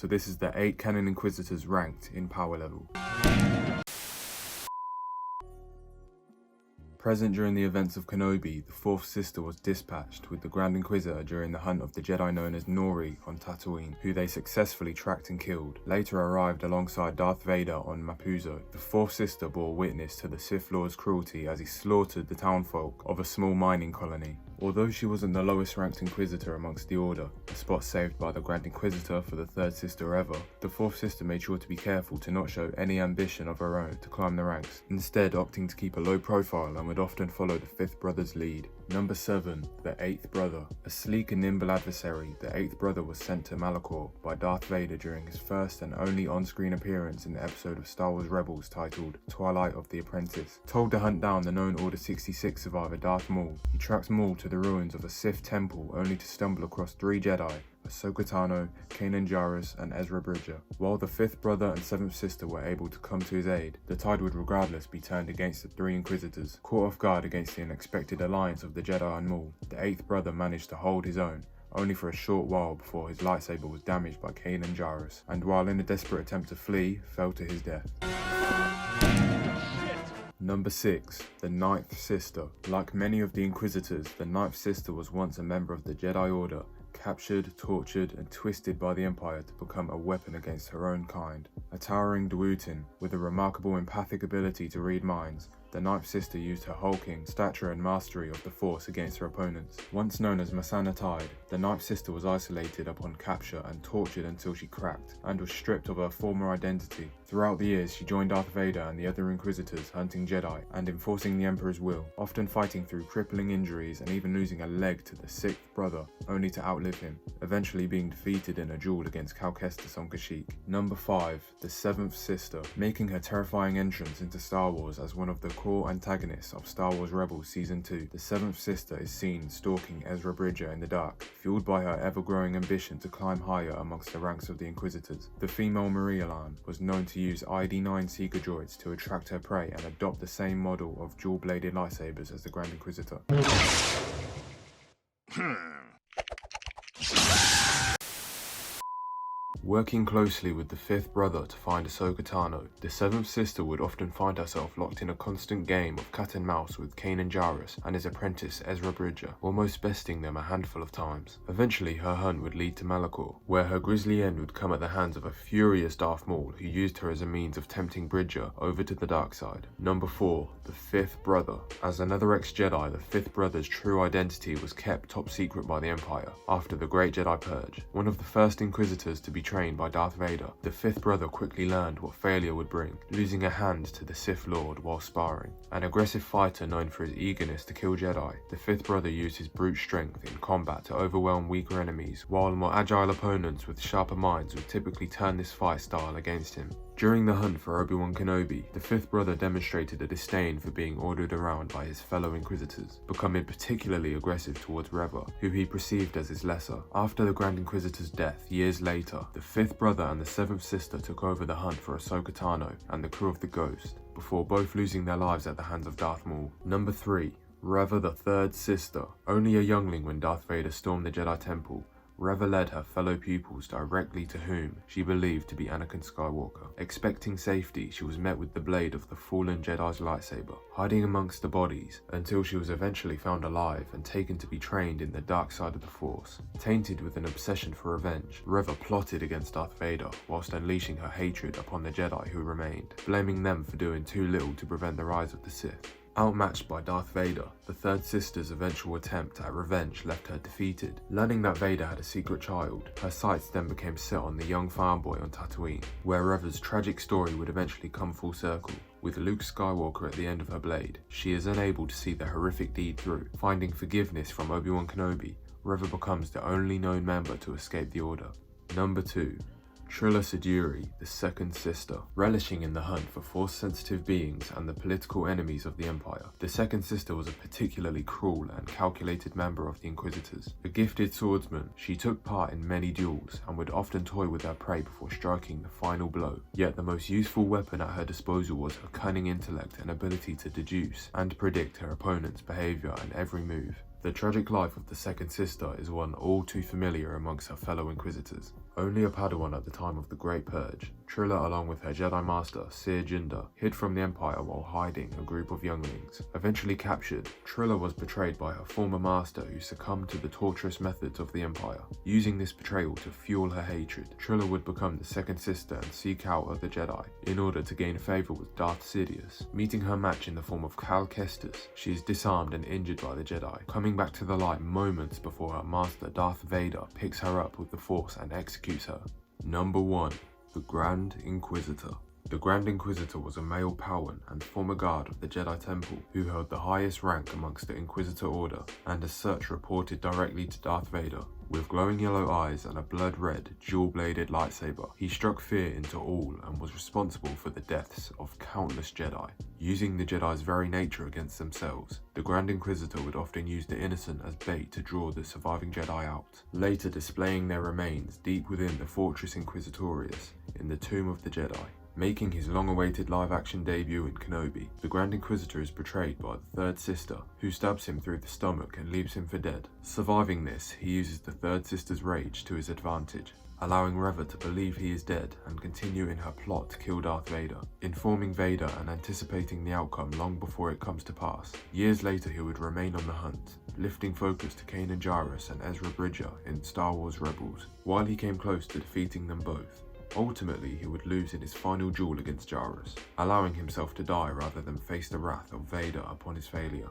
so this is the 8 Canon Inquisitors ranked in power level. Present during the events of Kenobi, the fourth sister was dispatched with the Grand Inquisitor during the hunt of the Jedi known as Nori on Tatooine, who they successfully tracked and killed. Later arrived alongside Darth Vader on Mapuzo. The fourth sister bore witness to the Sith Lord's cruelty as he slaughtered the townfolk of a small mining colony. Although she wasn't the lowest ranked Inquisitor amongst the Order, a spot saved by the Grand Inquisitor for the third sister ever, the fourth sister made sure to be careful to not show any ambition of her own to climb the ranks, instead opting to keep a low profile and would often follow the fifth brother's lead. Number 7. The eighth brother. A sleek and nimble adversary, the eighth brother was sent to Malachor by Darth Vader during his first and only on-screen appearance in the episode of Star Wars Rebels titled Twilight of the Apprentice. Told to hunt down the known Order 66 survivor Darth Maul, he tracks Maul to the ruins of a Sith temple only to stumble across 3 Jedi, Ahsoka, Tano, Kanan Jarrus, and Ezra Bridger. While the fifth brother and seventh sister were able to come to his aid, the tide would regardless be turned against the 3 Inquisitors. Caught off guard against the unexpected alliance of the Jedi and Maul, the eighth brother managed to hold his own, only for a short while before his lightsaber was damaged by Kanan Jarrus, and while in a desperate attempt to flee, fell to his death. Number 6. The ninth sister. Like many of the Inquisitors, the ninth sister was once a member of the Jedi Order, captured, tortured, and twisted by the Empire to become a weapon against her own kind. A towering Dwutin, with a remarkable empathic ability to read minds, the ninth sister used her hulking stature and mastery of the Force against her opponents. Once known as Masana Tide, the ninth sister was isolated upon capture and tortured until she cracked, and was stripped of her former identity. Throughout the years, she joined Darth Vader and the other Inquisitors hunting Jedi and enforcing the Emperor's will, often fighting through crippling injuries and even losing a leg to the sixth brother, only to outlive him, eventually being defeated in a duel against Cal Kestis on Kashyyyk. Number 5. The seventh sister. Making her terrifying entrance into Star Wars as one of the core antagonists of Star Wars Rebels Season 2, the seventh sister is seen stalking Ezra Bridger in the dark, fueled by her ever-growing ambition to climb higher amongst the ranks of the Inquisitors. The female Marie-Alan was known to use ID-9 seeker droids to attract her prey and adopt the same model of dual-bladed lightsabers as the Grand Inquisitor. Working closely with the fifth brother to find Ahsoka Tano, the seventh sister would often find herself locked in a constant game of cat and mouse with Kanan Jarrus and his apprentice Ezra Bridger, almost besting them a handful of times. Eventually her hunt would lead to Malachor, where her grisly end would come at the hands of a furious Darth Maul who used her as a means of tempting Bridger over to the dark side. Number 4. The fifth brother. As another ex-Jedi, the fifth brother's true identity was kept top secret by the Empire after the Great Jedi Purge. One of the first Inquisitors to be trained by Darth Vader, the fifth brother quickly learned what failure would bring, losing a hand to the Sith Lord while sparring. An aggressive fighter known for his eagerness to kill Jedi, the fifth brother used his brute strength in combat to overwhelm weaker enemies, while more agile opponents with sharper minds would typically turn this fight style against him. During the hunt for Obi-Wan Kenobi, the fifth brother demonstrated a disdain for being ordered around by his fellow Inquisitors, becoming particularly aggressive towards Reva, who he perceived as his lesser. After the Grand Inquisitor's death years later, the fifth brother and the seventh sister took over the hunt for Ahsoka Tano and the crew of the Ghost, before both losing their lives at the hands of Darth Maul. Number 3. Reva the third sister. Only a youngling when Darth Vader stormed the Jedi Temple, Reva led her fellow pupils directly to whom she believed to be Anakin Skywalker. Expecting safety, she was met with the blade of the fallen Jedi's lightsaber, hiding amongst the bodies until she was eventually found alive and taken to be trained in the dark side of the Force. Tainted with an obsession for revenge, Reva plotted against Darth Vader whilst unleashing her hatred upon the Jedi who remained, blaming them for doing too little to prevent the rise of the Sith. Outmatched by Darth Vader, the third sister's eventual attempt at revenge left her defeated. Learning that Vader had a secret child, her sights then became set on the young farm boy on Tatooine, where Reva's tragic story would eventually come full circle. With Luke Skywalker at the end of her blade, she is unable to see the horrific deed through. Finding forgiveness from Obi-Wan Kenobi, Reva becomes the only known member to escape the Order. Number 2. Trilla Seduri, the second sister. Relishing in the hunt for Force-sensitive beings and the political enemies of the Empire, the second sister was a particularly cruel and calculated member of the Inquisitors. A gifted swordsman, she took part in many duels and would often toy with her prey before striking the final blow. Yet the most useful weapon at her disposal was her cunning intellect and ability to deduce and predict her opponent's behaviour and every move. The tragic life of the second sister is one all too familiar amongst her fellow Inquisitors. Only a Padawan at the time of the Great Purge, Trilla, along with her Jedi Master, Seer Jinder, hid from the Empire while hiding a group of younglings. Eventually captured, Trilla was betrayed by her former master who succumbed to the torturous methods of the Empire. Using this betrayal to fuel her hatred, Trilla would become the second sister and seek out other Jedi in order to gain favour with Darth Sidious. Meeting her match in the form of Cal Kestis, she is disarmed and injured by the Jedi, coming back to the light moments before her master Darth Vader picks her up with the Force and executes her. Number 1. The Grand Inquisitor. The Grand Inquisitor was a male Padawan and former guard of the Jedi Temple who held the highest rank amongst the Inquisitor Order, and as such reported directly to Darth Vader. With glowing yellow eyes and a blood-red, dual-bladed lightsaber, he struck fear into all and was responsible for the deaths of countless Jedi. Using the Jedi's very nature against themselves, the Grand Inquisitor would often use the innocent as bait to draw the surviving Jedi out, later displaying their remains deep within the Fortress Inquisitorius in the Tomb of the Jedi. Making his long-awaited live-action debut in Kenobi, the Grand Inquisitor is betrayed by the third sister, who stabs him through the stomach and leaves him for dead. Surviving this, he uses the third sister's rage to his advantage, allowing Reva to believe he is dead and continue in her plot to kill Darth Vader, informing Vader and anticipating the outcome long before it comes to pass. Years later, he would remain on the hunt, lifting focus to Kanan Jarrus and Ezra Bridger in Star Wars Rebels, while he came close to defeating them both. Ultimately, he would lose in his final duel against Jarrus, allowing himself to die rather than face the wrath of Vader upon his failure.